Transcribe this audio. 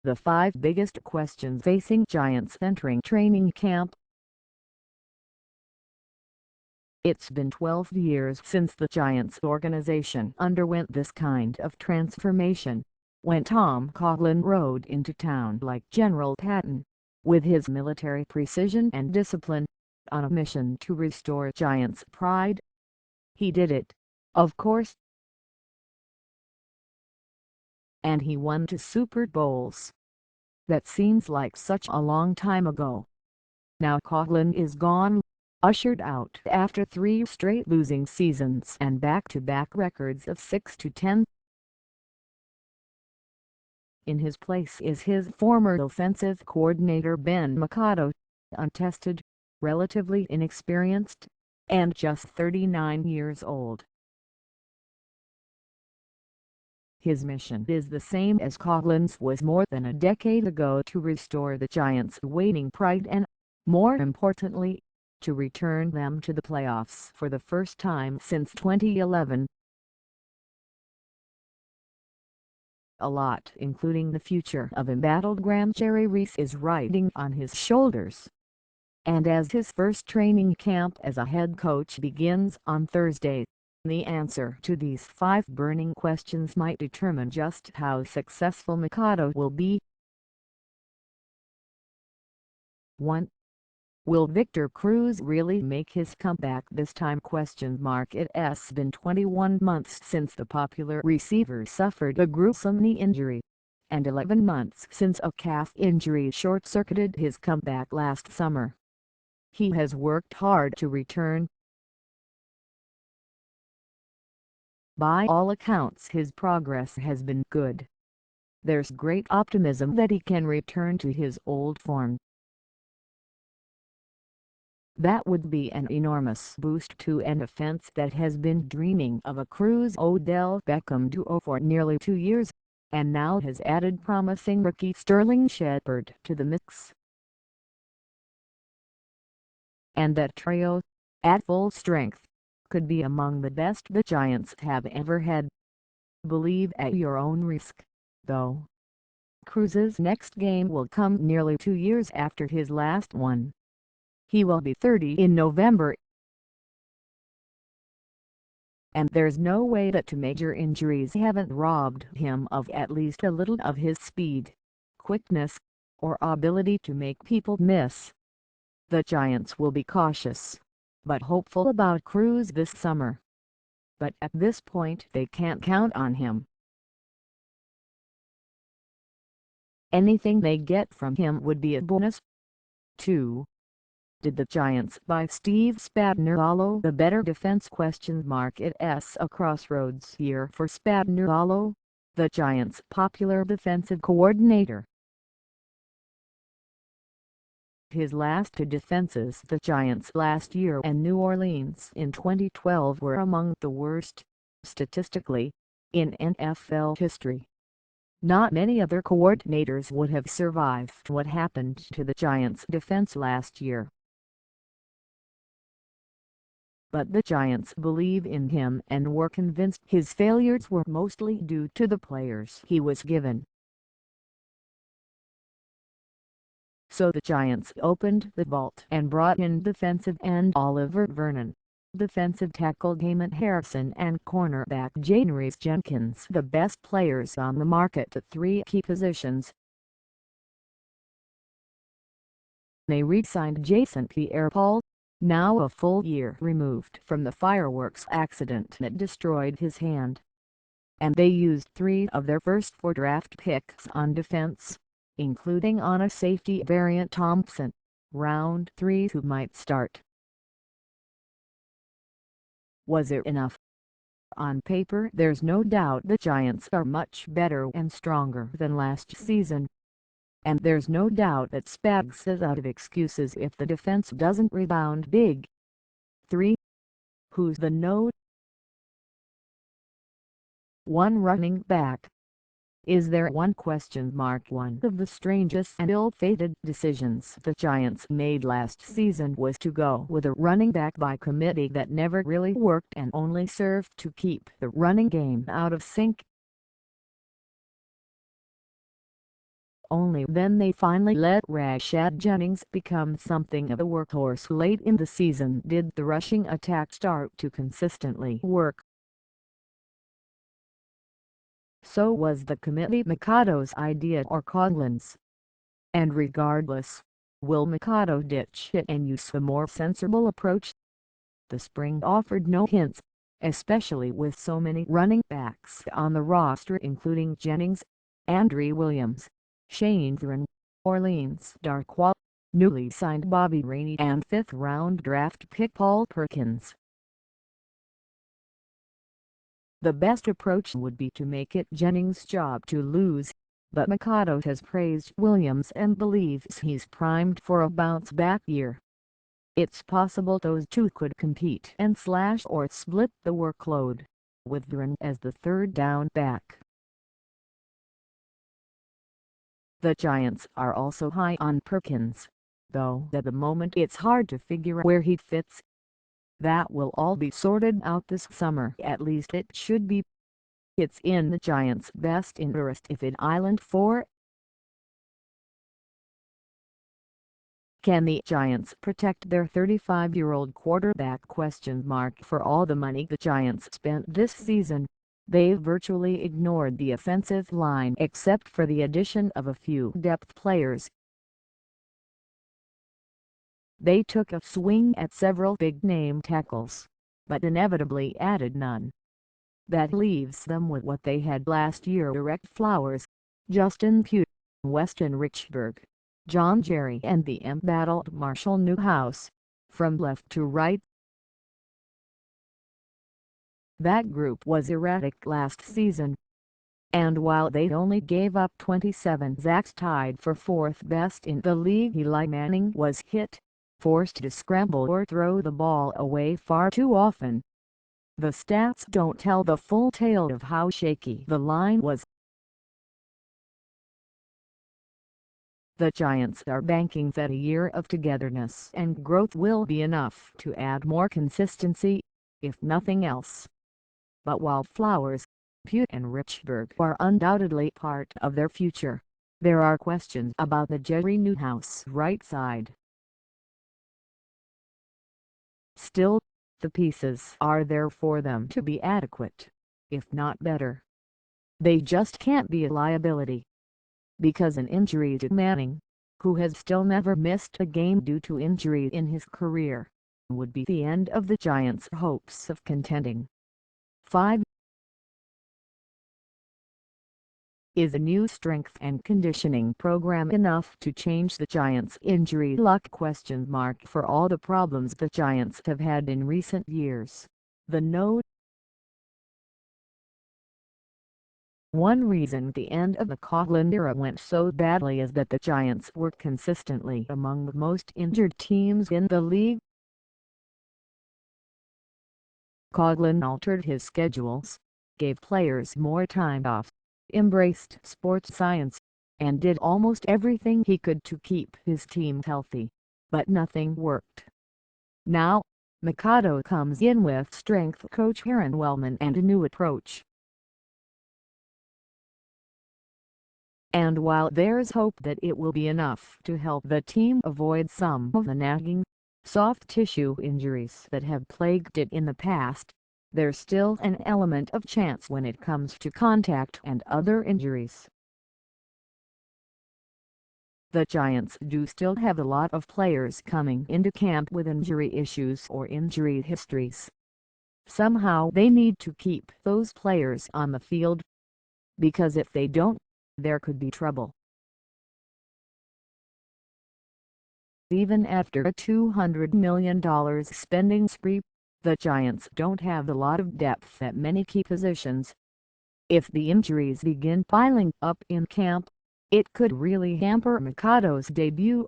The 5 biggest questions facing Giants entering training camp. It's been 12 years since the Giants organization underwent this kind of transformation, when Tom Coughlin rode into town like General Patton, with his military precision and discipline, on a mission to restore Giants pride. He did it, of course. And he won 2 Super Bowls. That seems like such a long time ago. Now Coughlin is gone, ushered out after 3 straight losing seasons and back-to-back records of 6-10. In his place is his former offensive coordinator Ben McAdoo, untested, relatively inexperienced, and just 39 years old. His mission is the same as Coughlin's was more than a decade ago: to restore the Giants' waning pride and, more importantly, to return them to the playoffs for the first time since 2011. A lot, including the future of embattled GM Jerry Reese, is riding on his shoulders. And as his first training camp as a head coach begins on Thursday, the answer to these 5 burning questions might determine just how successful McAdoo will be. 1. Will Victor Cruz really make his comeback this time? It's been 21 months since the popular receiver suffered a gruesome knee injury, and 11 months since a calf injury short-circuited his comeback last summer. He has worked hard to return. By all accounts, his progress has been good. There's great optimism that he can return to his old form. That would be an enormous boost to an offense that has been dreaming of a Cruz-Odell Beckham duo for nearly 2 years, and now has added promising rookie Sterling Shepard to the mix. And that trio, at full strength, could be among the best the Giants have ever had. Believe at your own risk, though. Cruz's next game will come nearly 2 years after his last one. He will be 30 in November. And there's no way that 2 major injuries haven't robbed him of at least a little of his speed, quickness, or ability to make people miss. The Giants will be cautious, but hopeful about Cruz this summer. But at this point they can't count on him. Anything they get from him would be a bonus. 2. Did the Giants buy Steve Spagnuolo the better defense? It's a crossroads year for Spagnuolo, the Giants' popular defensive coordinator. His last 2 defenses, the Giants last year and New Orleans in 2012, were among the worst, statistically, in NFL history. Not many other coordinators would have survived what happened to the Giants' defense last year. But the Giants believe in him and were convinced his failures were mostly due to the players he was given. So the Giants opened the vault and brought in defensive end Olivier Vernon, defensive tackle Damon Harrison, and cornerback Janoris Jenkins, the best players on the market at 3 key positions. They re-signed Jason Pierre-Paul, now a full year removed from the fireworks accident that destroyed his hand. And they used 3 of their first 4 draft picks on defense, including on a safety Darian Thompson, round 3, who might start. Was it enough? On paper, there's no doubt the Giants are much better and stronger than last season. And there's no doubt that Spags is out of excuses if the defense doesn't rebound big. 3. Who's the no? 1 running back. Is there one? One of the strangest and ill-fated decisions the Giants made last season was to go with a running back by committee that never really worked and only served to keep the running game out of sync. Only then they finally let Rashad Jennings become something of a workhorse. Late in the season did the rushing attack start to consistently work. So was the committee McAdoo's idea or Coughlin's? And regardless, will McAdoo ditch it and use a more sensible approach? The spring offered no hints, especially with so many running backs on the roster including Jennings, Andre Williams, Shane Vernon, Orleans Darkwa, newly signed Bobby Rainey and 5th-round draft pick Paul Perkins. The best approach would be to make it Jennings' job to lose, but McAdoo has praised Williams and believes he's primed for a bounce-back year. It's possible those two could compete and slash or split the workload, with Vernon as the third down back. The Giants are also high on Perkins, though at the moment it's hard to figure where he fits. That will all be sorted out this summer, at least it should be. It's in the Giants' best interest if it island for. Can the Giants protect their 35-year-old quarterback? For all the money the Giants spent this season, they've virtually ignored the offensive line except for the addition of a few depth players. They took a swing at several big-name tackles, but inevitably added none. That leaves them with what they had last year: Direct Flowers, Justin Pugh, Weston Richburg, John Jerry and the embattled Marshall Newhouse, from left to right. That group was erratic last season, and while they only gave up 27 sacks, tied for 4th best in the league, Eli Manning was hit, forced to scramble or throw the ball away far too often. The stats don't tell the full tale of how shaky the line was. The Giants are banking that a year of togetherness and growth will be enough to add more consistency, if nothing else. But while Flowers, Pugh and Richburg are undoubtedly part of their future, there are questions about the Jerry Newhouse right side. Still, the pieces are there for them to be adequate, if not better. They just can't be a liability, because an injury to Manning, who has still never missed a game due to injury in his career, would be the end of the Giants' hopes of contending. 5. Is a new strength and conditioning program enough to change the Giants' injury luck? For all the problems the Giants have had in recent years, the note. One reason the end of the Coughlin era went so badly is that the Giants were consistently among the most injured teams in the league. Coughlin altered his schedules, gave players more time off, embraced sports science, and did almost everything he could to keep his team healthy, but nothing worked. Now, McAdoo comes in with strength coach Aaron Wellman and a new approach. And while there's hope that it will be enough to help the team avoid some of the nagging, soft tissue injuries that have plagued it in the past, there's still an element of chance when it comes to contact and other injuries. The Giants do still have a lot of players coming into camp with injury issues or injury histories. Somehow they need to keep those players on the field, because if they don't, there could be trouble. Even after a $200 million spending spree, the Giants don't have a lot of depth at many key positions. If the injuries begin piling up in camp, it could really hamper McAdoo's debut.